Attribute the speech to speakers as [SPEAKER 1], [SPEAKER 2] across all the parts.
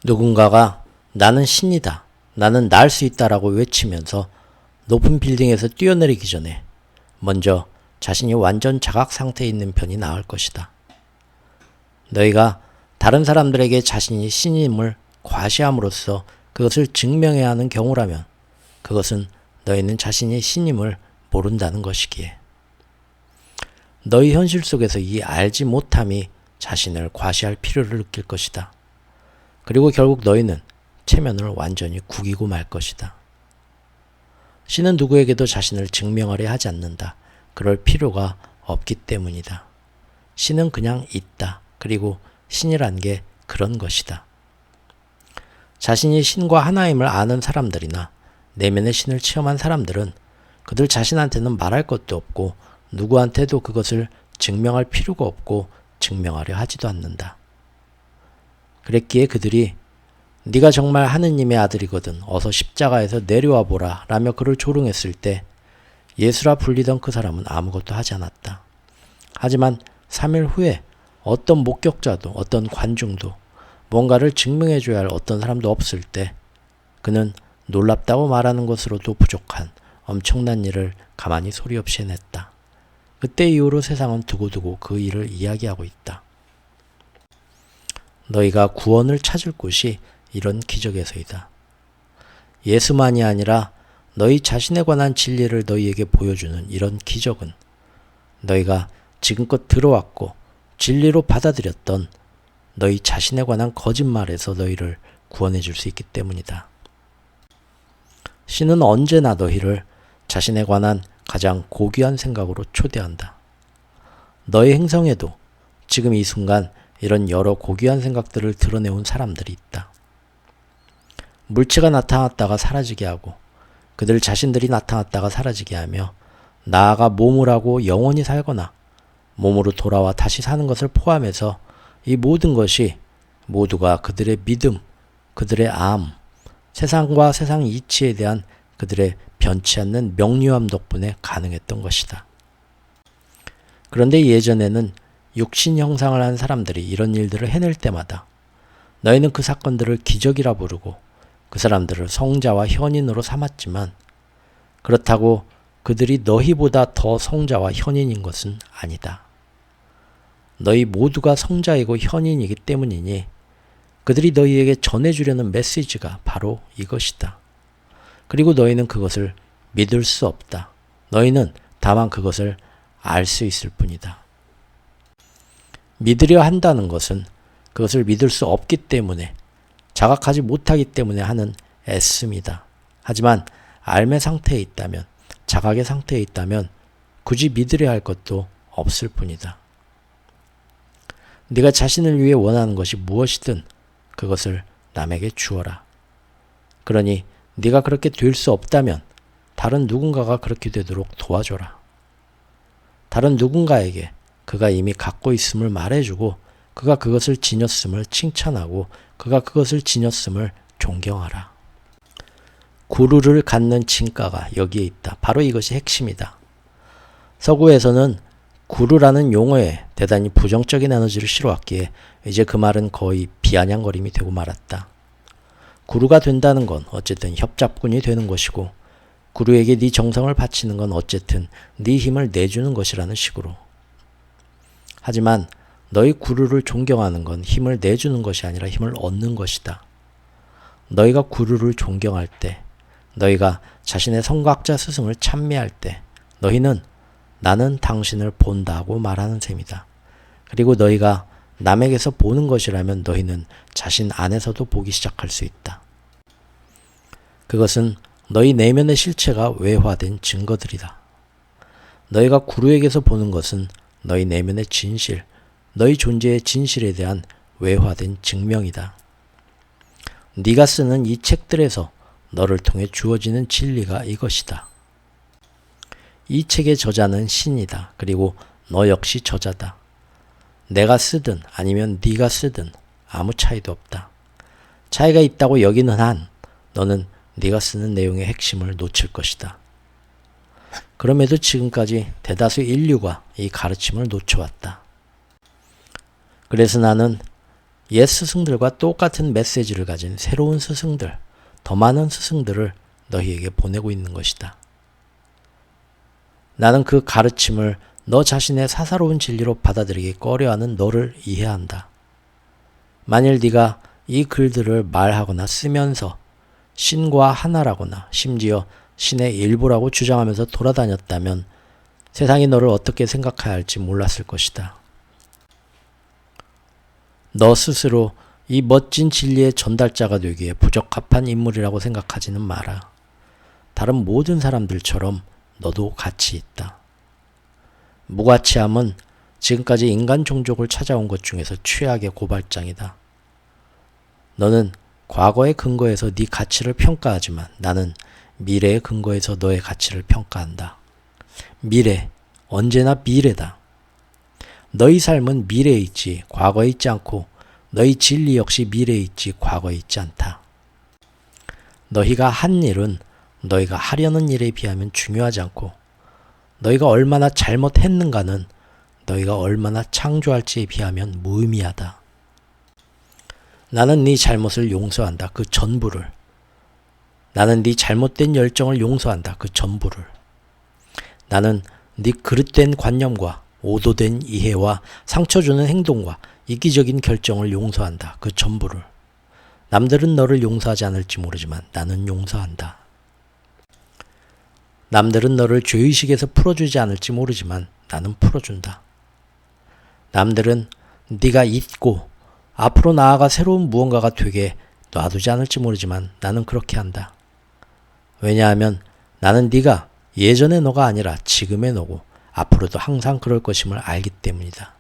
[SPEAKER 1] 누군가가 나는 신이다, 나는 날 수 있다라고 외치면서 높은 빌딩에서 뛰어내리기 전에 먼저 자신이 완전 자각 상태에 있는 편이 나을 것이다. 너희가 다른 사람들에게 자신이 신임을 과시함으로써 그것을 증명해야 하는 경우라면 그것은 너희는 자신이 신임을 모른다는 것이기에 너희 현실 속에서 이 알지 못함이 자신을 과시할 필요를 느낄 것이다. 그리고 결국 너희는 체면을 완전히 구기고 말 것이다. 신은 누구에게도 자신을 증명하려 하지 않는다. 그럴 필요가 없기 때문이다. 신은 그냥 있다. 그리고 신이란 게 그런 것이다. 자신이 신과 하나임을 아는 사람들이나 내면의 신을 체험한 사람들은 그들 자신한테는 말할 것도 없고 누구한테도 그것을 증명할 필요가 없고 증명하려 하지도 않는다. 그랬기에 그들이 네가 정말 하느님의 아들이거든 어서 십자가에서 내려와 보라 라며 그를 조롱했을 때 예수라 불리던 그 사람은 아무것도 하지 않았다. 하지만 3일 후에 어떤 목격자도 어떤 관중도 뭔가를 증명해줘야 할 어떤 사람도 없을 때 그는 놀랍다고 말하는 것으로도 부족한 엄청난 일을 가만히 소리 없이 해냈다. 그때 이후로 세상은 두고두고 그 일을 이야기하고 있다. 너희가 구원을 찾을 곳이 이런 기적에서이다. 예수만이 아니라 너희 자신에 관한 진리를 너희에게 보여주는 이런 기적은 너희가 지금껏 들어왔고 진리로 받아들였던 너희 자신에 관한 거짓말에서 너희를 구원해 줄 수 있기 때문이다. 신은 언제나 너희를 자신에 관한 가장 고귀한 생각으로 초대한다. 너의 행성에도 지금 이 순간 이런 여러 고귀한 생각들을 드러내온 사람들이 있다. 물체가 나타났다가 사라지게 하고 그들 자신들이 나타났다가 사라지게 하며 나아가 몸을 하고 영원히 살거나 몸으로 돌아와 다시 사는 것을 포함해서 이 모든 것이 모두가 그들의 믿음, 그들의 암, 세상과 세상 이치에 대한 그들의 변치 않는 명료함 덕분에 가능했던 것이다. 그런데 예전에는 육신 형상을 한 사람들이 이런 일들을 해낼 때마다 너희는 그 사건들을 기적이라 부르고 그 사람들을 성자와 현인으로 삼았지만 그렇다고 그들이 너희보다 더 성자와 현인인 것은 아니다. 너희 모두가 성자이고 현인이기 때문이니 그들이 너희에게 전해주려는 메시지가 바로 이것이다. 그리고 너희는 그것을 믿을 수 없다. 너희는 다만 그것을 알 수 있을 뿐이다. 믿으려 한다는 것은 그것을 믿을 수 없기 때문에 자각하지 못하기 때문에 하는 애씀이다. 하지만 알매 상태에 있다면 자각의 상태에 있다면 굳이 믿으려 할 것도 없을 뿐이다. 네가 자신을 위해 원하는 것이 무엇이든 그것을 남에게 주어라. 그러니 네가 그렇게 될 수 없다면 다른 누군가가 그렇게 되도록 도와줘라. 다른 누군가에게 그가 이미 갖고 있음을 말해주고 그가 그것을 지녔음을 칭찬하고 그가 그것을 지녔음을 존경하라. 구루를 갖는 진가가 여기에 있다. 바로 이것이 핵심이다. 서구에서는 구루라는 용어에 대단히 부정적인 에너지를 실어왔기에 이제 그 말은 거의 비아냥거림이 되고 말았다. 구루가 된다는 건 어쨌든 협잡꾼이 되는 것이고 구루에게 네 정성을 바치는 건 어쨌든 네 힘을 내주는 것이라는 식으로. 하지만 너희 구루를 존경하는 건 힘을 내주는 것이 아니라 힘을 얻는 것이다. 너희가 구루를 존경할 때, 너희가 자신의 성각자 스승을 찬미할 때 너희는 나는 당신을 본다고 말하는 셈이다. 그리고 너희가 남에게서 보는 것이라면 너희는 자신 안에서도 보기 시작할 수 있다. 그것은 너희 내면의 실체가 외화된 증거들이다. 너희가 구루에게서 보는 것은 너희 내면의 진실, 너희 존재의 진실에 대한 외화된 증명이다. 네가 쓰는 이 책들에서 너를 통해 주어지는 진리가 이것이다. 이 책의 저자는 신이다. 그리고 너 역시 저자다. 내가 쓰든 아니면 네가 쓰든 아무 차이도 없다. 차이가 있다고 여기는 한 너는 네가 쓰는 내용의 핵심을 놓칠 것이다. 그럼에도 지금까지 대다수 인류가 이 가르침을 놓쳐왔다. 그래서 나는 옛 스승들과 똑같은 메시지를 가진 새로운 스승들, 더 많은 스승들을 너희에게 보내고 있는 것이다. 나는 그 가르침을 너 자신의 사사로운 진리로 받아들이기 꺼려하는 너를 이해한다. 만일 네가 이 글들을 말하거나 쓰면서 신과 하나라거나 심지어 신의 일부라고 주장하면서 돌아다녔다면 세상이 너를 어떻게 생각해야 할지 몰랐을 것이다. 너 스스로 이 멋진 진리의 전달자가 되기에 부적합한 인물이라고 생각하지는 마라. 다른 모든 사람들처럼 너도 가치 있다. 무가치함은 지금까지 인간 종족을 찾아온 것 중에서 최악의 고발장이다. 너는 과거의 근거에서 네 가치를 평가하지만 나는 미래의 근거에서 너의 가치를 평가한다. 미래, 언제나 미래다. 너희 삶은 미래에 있지 과거에 있지 않고 너희 진리 역시 미래에 있지 과거에 있지 않다. 너희가 한 일은 너희가 하려는 일에 비하면 중요하지 않고 너희가 얼마나 잘못했는가는 너희가 얼마나 창조할지에 비하면 무의미하다. 나는 네 잘못을 용서한다. 그 전부를. 나는 네 잘못된 열정을 용서한다. 그 전부를. 나는 네 그릇된 관념과 오도된 이해와 상처주는 행동과 이기적인 결정을 용서한다. 그 전부를. 남들은 너를 용서하지 않을지 모르지만 나는 용서한다. 남들은 너를 죄의식에서 풀어주지 않을지 모르지만 나는 풀어준다. 남들은 네가 잊고 앞으로 나아가 새로운 무언가가 되게 놔두지 않을지 모르지만 나는 그렇게 한다. 왜냐하면 나는 네가 예전의 너가 아니라 지금의 너고 앞으로도 항상 그럴 것임을 알기 때문이다.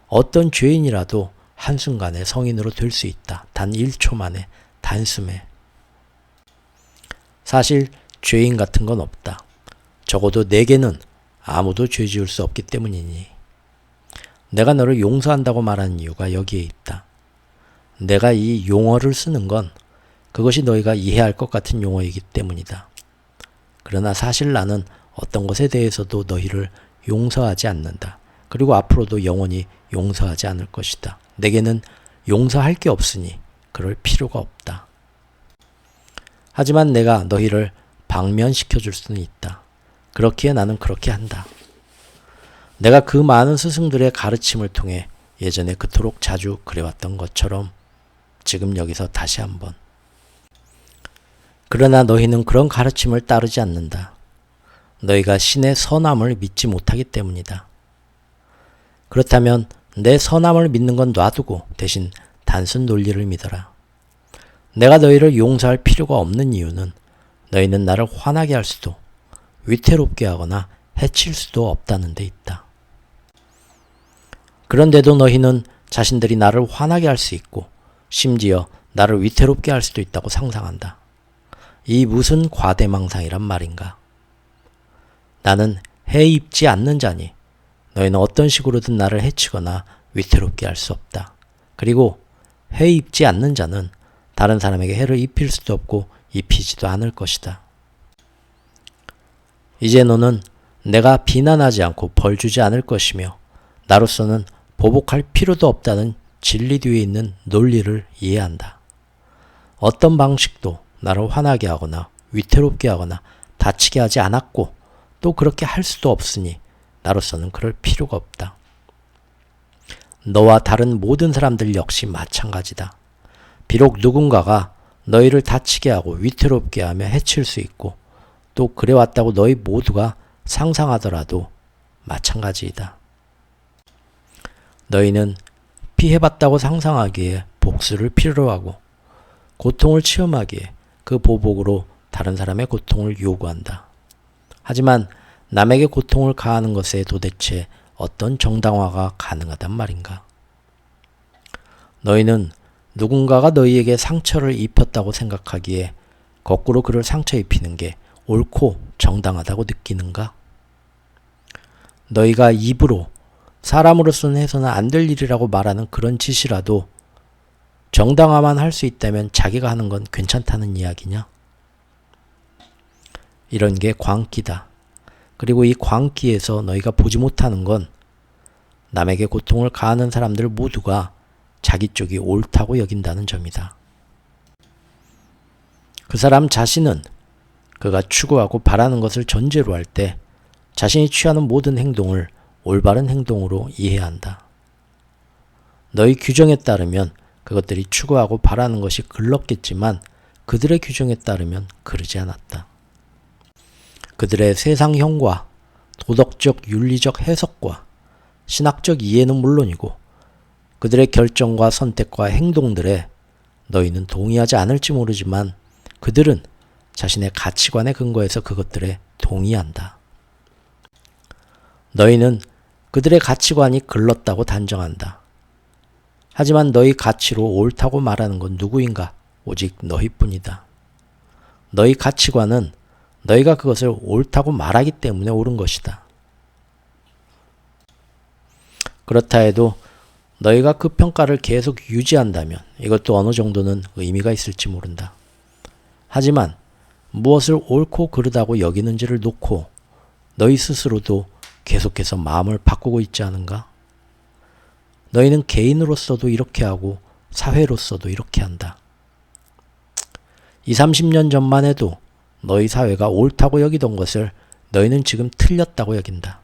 [SPEAKER 1] 어떤 죄인이라도 한순간에 성인으로 될 수 있다. 단 1초 만에 단숨에. 사실 죄인 같은 건 없다. 적어도 내게는 아무도 죄 지을 수 없기 때문이니. 내가 너를 용서한다고 말하는 이유가 여기에 있다. 내가 이 용어를 쓰는 건 그것이 너희가 이해할 것 같은 용어이기 때문이다. 그러나 사실 나는 어떤 것에 대해서도 너희를 용서하지 않는다. 그리고 앞으로도 영원히 용서하지 않을 것이다. 내게는 용서할 게 없으니 그럴 필요가 없다. 하지만 내가 너희를 방면시켜 줄 수는 있다. 그렇기에 나는 그렇게 한다. 내가 그 많은 스승들의 가르침을 통해 예전에 그토록 자주 그래왔던 것처럼 지금 여기서 다시 한번. 그러나 너희는 그런 가르침을 따르지 않는다. 너희가 신의 선함을 믿지 못하기 때문이다. 그렇다면 내 선함을 믿는 건 놔두고 대신 단순 논리를 믿어라. 내가 너희를 용서할 필요가 없는 이유는 너희는 나를 화나게 할 수도 위태롭게 하거나 해칠 수도 없다는 데 있다. 그런데도 너희는 자신들이 나를 화나게 할 수 있고 심지어 나를 위태롭게 할 수도 있다고 상상한다. 이 무슨 과대망상이란 말인가. 나는 해 입지 않는 자니 너희는 어떤 식으로든 나를 해치거나 위태롭게 할 수 없다. 그리고 해 입지 않는 자는 다른 사람에게 해를 입힐 수도 없고 입히지도 않을 것이다. 이제 너는 내가 비난하지 않고 벌 주지 않을 것이며 나로서는 보복할 필요도 없다는 진리 뒤에 있는 논리를 이해한다. 어떤 방식도 나를 화나게 하거나 위태롭게 하거나 다치게 하지 않았고 또 그렇게 할 수도 없으니 나로서는 그럴 필요가 없다. 너와 다른 모든 사람들 역시 마찬가지다. 비록 누군가가 너희를 다치게 하고 위태롭게 하며 해칠 수 있고 또 그래왔다고 너희 모두가 상상하더라도 마찬가지이다. 너희는 피해봤다고 상상하기에 복수를 필요로 하고 고통을 체험하기에 그 보복으로 다른 사람의 고통을 요구한다. 하지만 남에게 고통을 가하는 것에 도대체 어떤 정당화가 가능하단 말인가? 너희는 누군가가 너희에게 상처를 입혔다고 생각하기에 거꾸로 그를 상처 입히는 게 옳고 정당하다고 느끼는가? 너희가 입으로 사람으로서는 해서는 안 될 일이라고 말하는 그런 짓이라도 정당화만 할 수 있다면 자기가 하는 건 괜찮다는 이야기냐? 이런 게 광기다. 그리고 이 광기에서 너희가 보지 못하는 건 남에게 고통을 가하는 사람들 모두가 자기 쪽이 옳다고 여긴다는 점이다. 그 사람 자신은 그가 추구하고 바라는 것을 전제로 할 때 자신이 취하는 모든 행동을 올바른 행동으로 이해해야 한다. 너희 규정에 따르면 그것들이 추구하고 바라는 것이 글렀겠지만 그들의 규정에 따르면 그러지 않았다. 그들의 세상형과 도덕적 윤리적 해석과 신학적 이해는 물론이고 그들의 결정과 선택과 행동들에 너희는 동의하지 않을지 모르지만 그들은 자신의 가치관에 근거해서 그것들에 동의한다. 너희는 그들의 가치관이 글렀다고 단정한다. 하지만 너희 가치로 옳다고 말하는 건 누구인가? 오직 너희뿐이다. 너희 가치관은 너희가 그것을 옳다고 말하기 때문에 옳은 것이다. 그렇다 해도 너희가 그 평가를 계속 유지한다면 이것도 어느 정도는 의미가 있을지 모른다. 하지만 무엇을 옳고 그르다고 여기는지를 놓고 너희 스스로도 계속해서 마음을 바꾸고 있지 않은가? 너희는 개인으로서도 이렇게 하고 사회로서도 이렇게 한다. 20, 30년 전만 해도 너희 사회가 옳다고 여기던 것을 너희는 지금 틀렸다고 여긴다.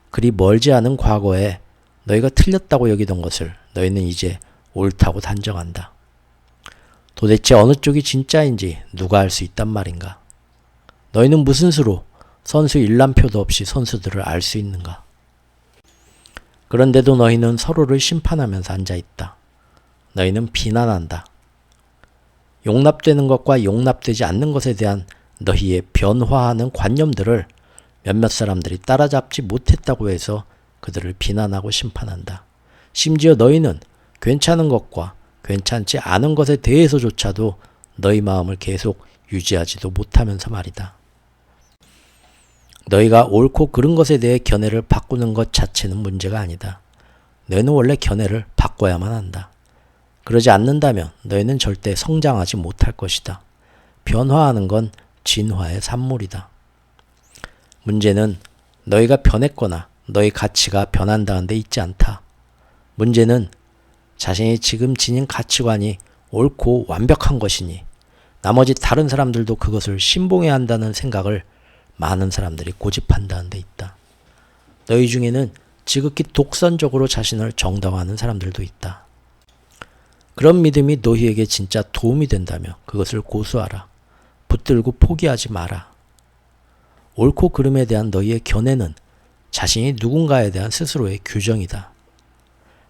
[SPEAKER 1] 그리 멀지 않은 과거에 너희가 틀렸다고 여기던 것을 너희는 이제 옳다고 단정한다. 도대체 어느 쪽이 진짜인지 누가 알 수 있단 말인가? 너희는 무슨 수로 선수 일람표도 없이 선수들을 알 수 있는가? 그런데도 너희는 서로를 심판하면서 앉아있다. 너희는 비난한다. 용납되는 것과 용납되지 않는 것에 대한 너희의 변화하는 관념들을 몇몇 사람들이 따라잡지 못했다고 해서 그들을 비난하고 심판한다. 심지어 너희는 괜찮은 것과 괜찮지 않은 것에 대해서조차도 너희 마음을 계속 유지하지도 못하면서 말이다. 너희가 옳고 그른 것에 대해 견해를 바꾸는 것 자체는 문제가 아니다. 너희는 원래 견해를 바꿔야만 한다. 그러지 않는다면 너희는 절대 성장하지 못할 것이다. 변화하는 건 진화의 산물이다. 문제는 너희가 변했거나 너희 가치가 변한다는 데 있지 않다. 문제는 자신이 지금 지닌 가치관이 옳고 완벽한 것이니 나머지 다른 사람들도 그것을 신봉해야 한다는 생각을 많은 사람들이 고집한다는 데 있다. 너희 중에는 지극히 독선적으로 자신을 정당화하는 사람들도 있다. 그런 믿음이 너희에게 진짜 도움이 된다면 그것을 고수하라. 붙들고 포기하지 마라. 옳고 그름에 대한 너희의 견해는 자신이 누군가에 대한 스스로의 규정이다.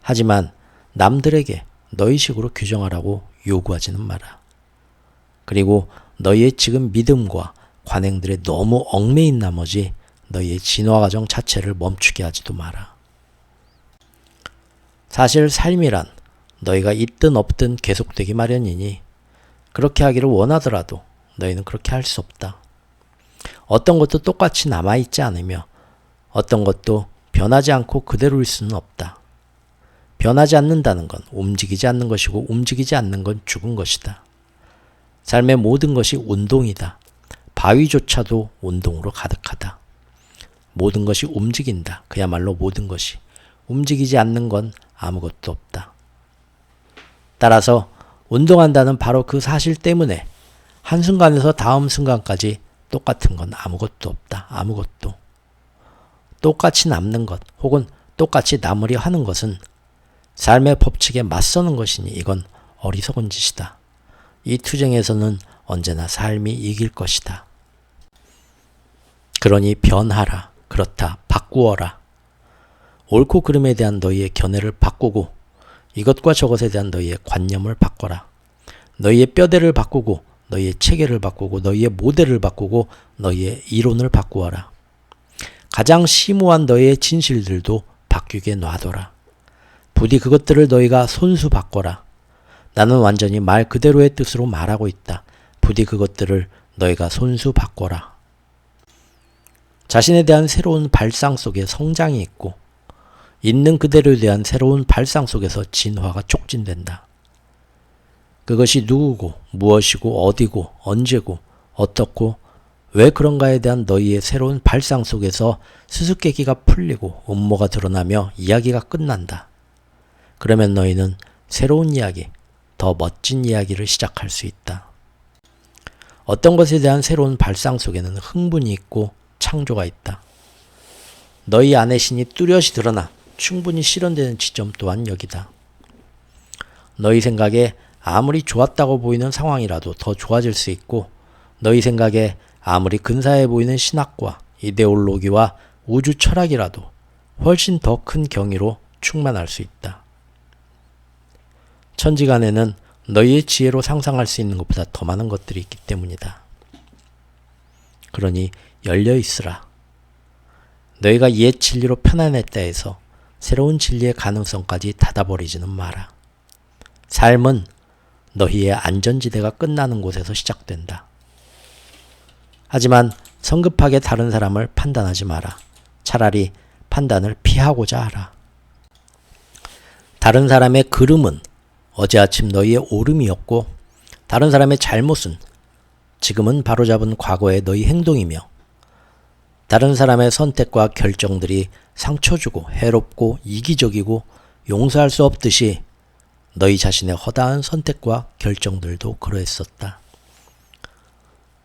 [SPEAKER 1] 하지만 남들에게 너희식으로 규정하라고 요구하지는 마라. 그리고 너희의 지금 믿음과 관행들에 너무 얽매인 나머지 너희의 진화 과정 자체를 멈추게 하지도 마라. 사실 삶이란 너희가 있든 없든 계속되기 마련이니 그렇게 하기를 원하더라도 너희는 그렇게 할 수 없다. 어떤 것도 똑같이 남아있지 않으며 어떤 것도 변하지 않고 그대로일 수는 없다. 변하지 않는다는 건 움직이지 않는 것이고 움직이지 않는 건 죽은 것이다. 삶의 모든 것이 운동이다. 바위조차도 운동으로 가득하다. 모든 것이 움직인다. 그야말로 모든 것이. 움직이지 않는 건 아무것도 없다. 따라서 운동한다는 바로 그 사실 때문에 한순간에서 다음 순간까지 똑같은 건 아무것도 없다. 아무것도. 똑같이 남는 것 혹은 똑같이 남으려 하는 것은 삶의 법칙에 맞서는 것이니 이건 어리석은 짓이다. 이 투쟁에서는 언제나 삶이 이길 것이다. 그러니 변하라. 그렇다. 바꾸어라. 옳고 그름에 대한 너희의 견해를 바꾸고 이것과 저것에 대한 너희의 관념을 바꿔라. 너희의 뼈대를 바꾸고 너희의 체계를 바꾸고 너희의 모델을 바꾸고 너희의 이론을 바꾸어라. 가장 심오한 너희의 진실들도 바뀌게 놔둬라. 부디 그것들을 너희가 손수 바꿔라. 나는 완전히 말 그대로의 뜻으로 말하고 있다. 부디 그것들을 너희가 손수 바꿔라. 자신에 대한 새로운 발상 속에 성장이 있고 있는 그대로에 대한 새로운 발상 속에서 진화가 촉진된다. 그것이 누구고 무엇이고 어디고 언제고 어떻고 왜 그런가에 대한 너희의 새로운 발상 속에서 수수께끼가 풀리고 음모가 드러나며 이야기가 끝난다. 그러면 너희는 새로운 이야기, 더 멋진 이야기를 시작할 수 있다. 어떤 것에 대한 새로운 발상 속에는 흥분이 있고 창조가 있다. 너희 안의 신이 뚜렷이 드러나 충분히 실현되는 지점 또한 여기다. 너희 생각에 아무리 좋았다고 보이는 상황이라도 더 좋아질 수 있고, 너희 생각에 아무리 근사해 보이는 신학과 이데올로기와 우주 철학이라도 훨씬 더 큰 경이로 충만할 수 있다. 천지간에는 너희의 지혜로 상상할 수 있는 것보다 더 많은 것들이 있기 때문이다. 그러니 열려 있으라. 너희가 옛 진리로 편안했다 해서 새로운 진리의 가능성까지 닫아버리지는 마라. 삶은 너희의 안전지대가 끝나는 곳에서 시작된다. 하지만 성급하게 다른 사람을 판단하지 마라. 차라리 판단을 피하고자 하라. 다른 사람의 그름은 어제 아침 너희의 오름이었고, 다른 사람의 잘못은 지금은 바로잡은 과거의 너희 행동이며, 다른 사람의 선택과 결정들이 상처주고 해롭고 이기적이고 용서할 수 없듯이 너희 자신의 허다한 선택과 결정들도 그러했었다.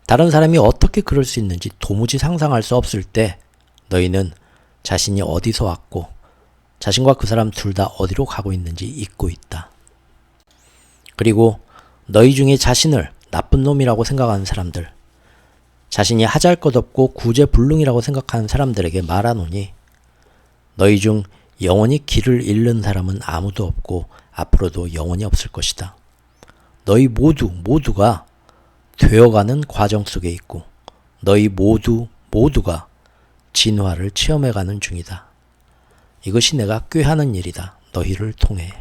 [SPEAKER 1] 다른 사람이 어떻게 그럴 수 있는지 도무지 상상할 수 없을 때 너희는 자신이 어디서 왔고 자신과 그 사람 둘 다 어디로 가고 있는지 잊고 있다. 그리고 너희 중에 자신을 나쁜 놈이라고 생각하는 사람들, 자신이 하잘것없고 구제불능이라고 생각하는 사람들에게 말하노니, 너희 중 영원히 길을 잃는 사람은 아무도 없고 앞으로도 영원히 없을 것이다. 너희 모두가 되어가는 과정 속에 있고 너희 모두가 진화를 체험해가는 중이다. 이것이 내가 꾀하는 일이다. 너희를 통해.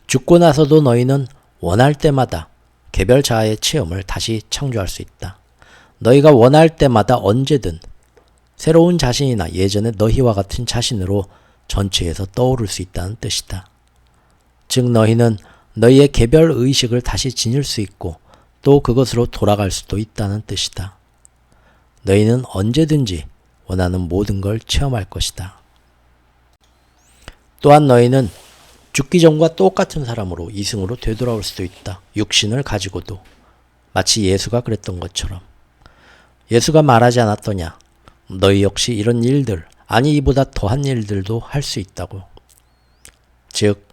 [SPEAKER 1] 죽고 나서도 너희는 원할 때마다 개별 자아의 체험을 다시 창조할 수 있다. 너희가 원할 때마다 언제든 새로운 자신이나 예전의 너희와 같은 자신으로 전체에서 떠오를 수 있다는 뜻이다. 즉 너희는 너희의 개별 의식을 다시 지닐 수 있고 또 그것으로 돌아갈 수도 있다는 뜻이다. 너희는 언제든지 원하는 모든 걸 체험할 것이다. 또한 너희는 죽기 전과 똑같은 사람으로 이승으로 되돌아올 수도 있다. 육신을 가지고도. 마치 예수가 그랬던 것처럼. 예수가 말하지 않았더냐? 너희 역시 이런 일들, 아니 이보다 더한 일들도 할 수 있다고. 즉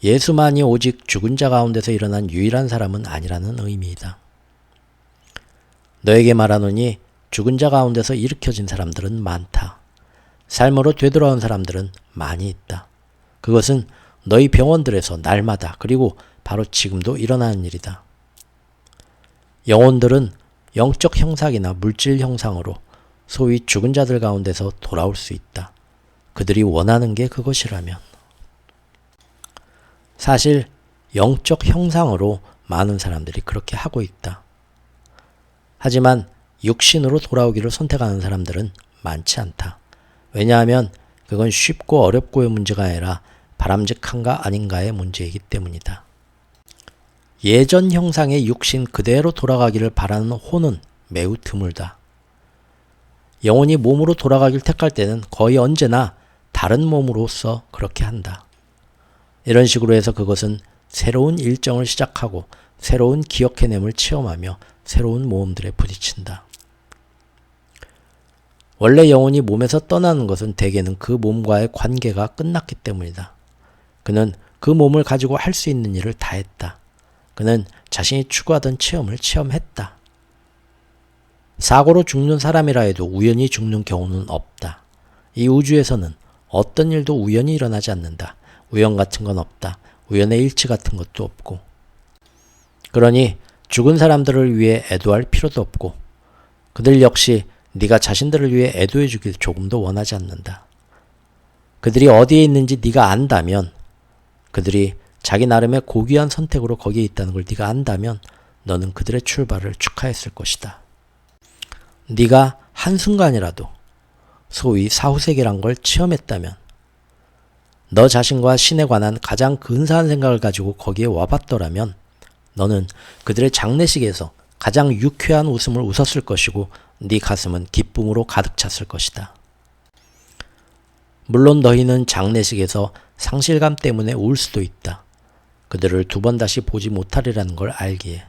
[SPEAKER 1] 예수만이 오직 죽은 자 가운데서 일어난 유일한 사람은 아니라는 의미이다. 너에게 말하노니 죽은 자 가운데서 일으켜진 사람들은 많다. 삶으로 되돌아온 사람들은 많이 있다. 그것은 너희 병원들에서 날마다 그리고 바로 지금도 일어나는 일이다. 영혼들은 영적 형상이나 물질 형상으로 소위 죽은 자들 가운데서 돌아올 수 있다. 그들이 원하는 게 그것이라면. 사실 영적 형상으로 많은 사람들이 그렇게 하고 있다. 하지만 육신으로 돌아오기를 선택하는 사람들은 많지 않다. 왜냐하면 그건 쉽고 어렵고의 문제가 아니라 바람직한가 아닌가의 문제이기 때문이다. 예전 형상의 육신 그대로 돌아가기를 바라는 혼은 매우 드물다. 영혼이 몸으로 돌아가길 택할 때는 거의 언제나 다른 몸으로서 그렇게 한다. 이런 식으로 해서 그것은 새로운 일정을 시작하고 새로운 기억해냄을 체험하며 새로운 모험들에 부딪힌다. 원래 영혼이 몸에서 떠나는 것은 대개는 그 몸과의 관계가 끝났기 때문이다. 그는 그 몸을 가지고 할 수 있는 일을 다 했다. 그는 자신이 추구하던 체험을 체험했다. 사고로 죽는 사람이라 해도 우연히 죽는 경우는 없다. 이 우주에서는 어떤 일도 우연히 일어나지 않는다. 우연 같은 건 없다. 우연의 일치 같은 것도 없고. 그러니 죽은 사람들을 위해 애도할 필요도 없고 그들 역시 네가 자신들을 위해 애도해 주길 조금도 원하지 않는다. 그들이 어디에 있는지 네가 안다면, 그들이 자기 나름의 고귀한 선택으로 거기에 있다는 걸 네가 안다면 너는 그들의 출발을 축하했을 것이다. 네가 한순간이라도 소위 사후세계란 걸 체험했다면, 너 자신과 신에 관한 가장 근사한 생각을 가지고 거기에 와봤더라면 너는 그들의 장례식에서 가장 유쾌한 웃음을 웃었을 것이고 네 가슴은 기쁨으로 가득 찼을 것이다. 물론 너희는 장례식에서 상실감 때문에 울 수도 있다. 그들을 두 번 다시 보지 못하리라는 걸 알기에.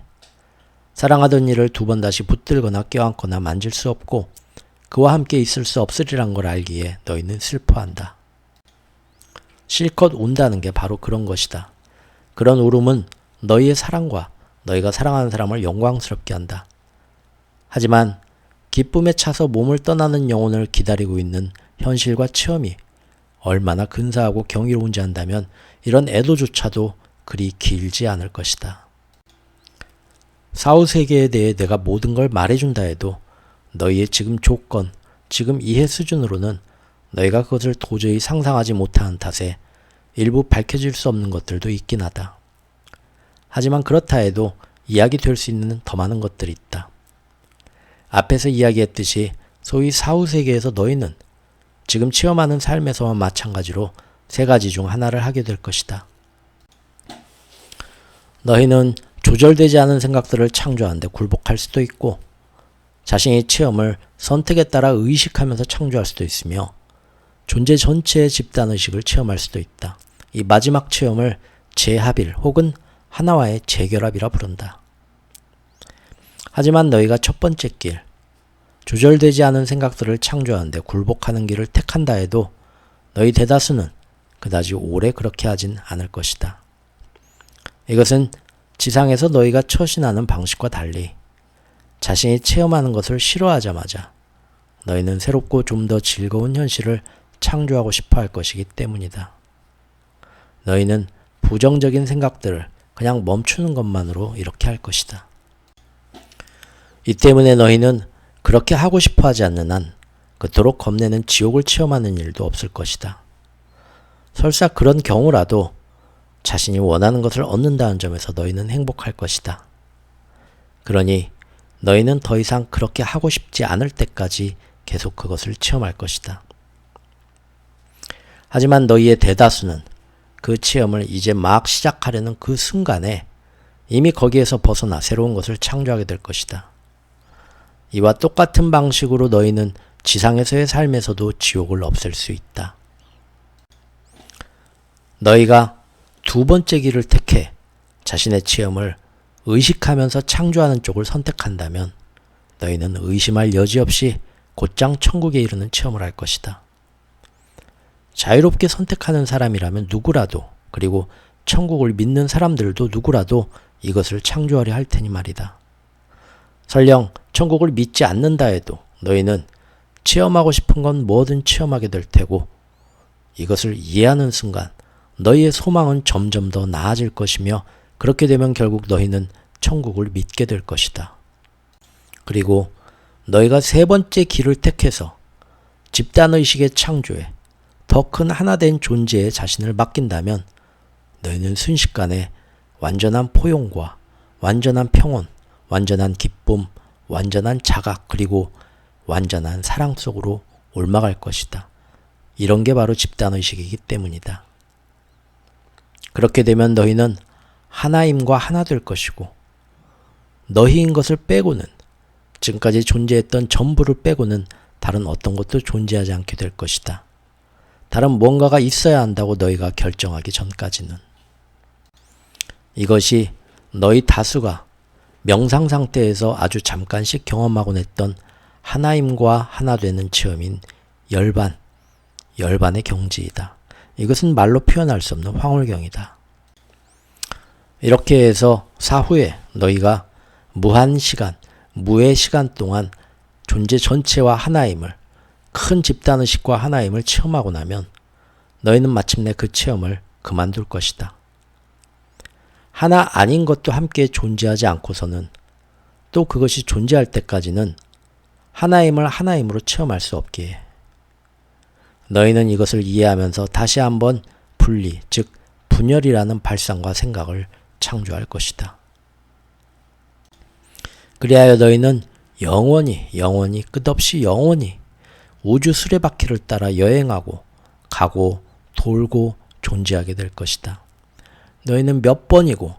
[SPEAKER 1] 사랑하던 이를 두 번 다시 붙들거나 껴안거나 만질 수 없고 그와 함께 있을 수 없으리란 걸 알기에 너희는 슬퍼한다. 실컷 운다는 게 바로 그런 것이다. 그런 울음은 너희의 사랑과 너희가 사랑하는 사람을 영광스럽게 한다. 하지만 기쁨에 차서 몸을 떠나는 영혼을 기다리고 있는 현실과 체험이 얼마나 근사하고 경이로운지 안다면 이런 애도조차도 그리 길지 않을 것이다. 사후 세계에 대해 내가 모든 걸 말해준다 해도 너희의 지금 조건, 지금 이해 수준으로는 너희가 그것을 도저히 상상하지 못하는 탓에 일부 밝혀질 수 없는 것들도 있긴 하다. 하지만 그렇다 해도 이야기 될 수 있는 더 많은 것들이 있다. 앞에서 이야기했듯이 소위 사후 세계에서 너희는 지금 체험하는 삶에서와 마찬가지로 세 가지 중 하나를 하게 될 것이다. 너희는 조절되지 않은 생각들을 창조하는데 굴복할 수도 있고 자신의 체험을 선택에 따라 의식하면서 창조할 수도 있으며 존재 전체의 집단의식을 체험할 수도 있다. 이 마지막 체험을 재합일 혹은 하나와의 재결합이라 부른다. 하지만 너희가 첫 번째 길, 조절되지 않은 생각들을 창조하는데 굴복하는 길을 택한다 해도 너희 대다수는 그다지 오래 그렇게 하진 않을 것이다. 이것은 지상에서 너희가 처신하는 방식과 달리 자신이 체험하는 것을 싫어하자마자 너희는 새롭고 좀 더 즐거운 현실을 창조하고 싶어 할 것이기 때문이다. 너희는 부정적인 생각들을 그냥 멈추는 것만으로 이렇게 할 것이다. 이 때문에 너희는 그렇게 하고 싶어 하지 않는 한 그토록 겁내는 지옥을 체험하는 일도 없을 것이다. 설사 그런 경우라도 자신이 원하는 것을 얻는다는 점에서 너희는 행복할 것이다. 그러니 너희는 더 이상 그렇게 하고 싶지 않을 때까지 계속 그것을 체험할 것이다. 하지만 너희의 대다수는 그 체험을 이제 막 시작하려는 그 순간에 이미 거기에서 벗어나 새로운 것을 창조하게 될 것이다. 이와 똑같은 방식으로 너희는 지상에서의 삶에서도 지옥을 없앨 수 있다. 너희가 두 번째 길을 택해 자신의 체험을 의식하면서 창조하는 쪽을 선택한다면 너희는 의심할 여지 없이 곧장 천국에 이르는 체험을 할 것이다. 자유롭게 선택하는 사람이라면 누구라도, 그리고 천국을 믿는 사람들도 누구라도 이것을 창조하려 할 테니 말이다. 설령 천국을 믿지 않는다 해도 너희는 체험하고 싶은 건 뭐든 체험하게 될 테고 이것을 이해하는 순간 너희의 소망은 점점 더 나아질 것이며 그렇게 되면 결국 너희는 천국을 믿게 될 것이다. 그리고 너희가 세 번째 길을 택해서 집단의식의 창조에 더 큰 하나된 존재에 자신을 맡긴다면 너희는 순식간에 완전한 포용과 완전한 평온, 완전한 기쁨, 완전한 자각, 그리고 완전한 사랑 속으로 옮아갈 것이다. 이런 게 바로 집단의식이기 때문이다. 그렇게 되면 너희는 하나임과 하나 될 것이고 너희인 것을 빼고는, 지금까지 존재했던 전부를 빼고는 다른 어떤 것도 존재하지 않게 될 것이다. 다른 뭔가가 있어야 한다고 너희가 결정하기 전까지는. 이것이 너희 다수가 명상 상태에서 아주 잠깐씩 경험하곤 했던 하나임과 하나 되는 체험인 열반의 경지이다. 이것은 말로 표현할 수 없는 황홀경이다. 이렇게 해서 사후에 너희가 무한 시간, 무의 시간 동안 존재 전체와 하나임을, 큰 집단의식과 하나임을 체험하고 나면 너희는 마침내 그 체험을 그만둘 것이다. 하나 아닌 것도 함께 존재하지 않고서는 또 그것이 존재할 때까지는 하나임을 하나임으로 체험할 수 없게 해. 너희는 이것을 이해하면서 다시 한번 분리, 즉 분열이라는 발상과 생각을 창조할 것이다. 그리하여 너희는 영원히 끝없이 영원히 우주 수레바퀴를 따라 여행하고 가고 돌고 존재하게 될 것이다. 너희는 몇 번이고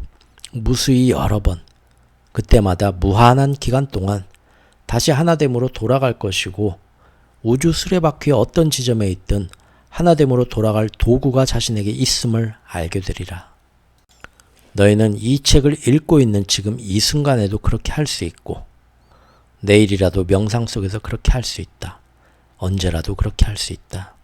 [SPEAKER 1] 무수히 여러 번, 그때마다 무한한 기간 동안 다시 하나됨으로 돌아갈 것이고 우주 수레바퀴의 어떤 지점에 있든 하나됨으로 돌아갈 도구가 자신에게 있음을 알게 되리라. 너희는 이 책을 읽고 있는 지금 이 순간에도 그렇게 할 수 있고 내일이라도 명상 속에서 그렇게 할 수 있다. 언제라도 그렇게 할 수 있다.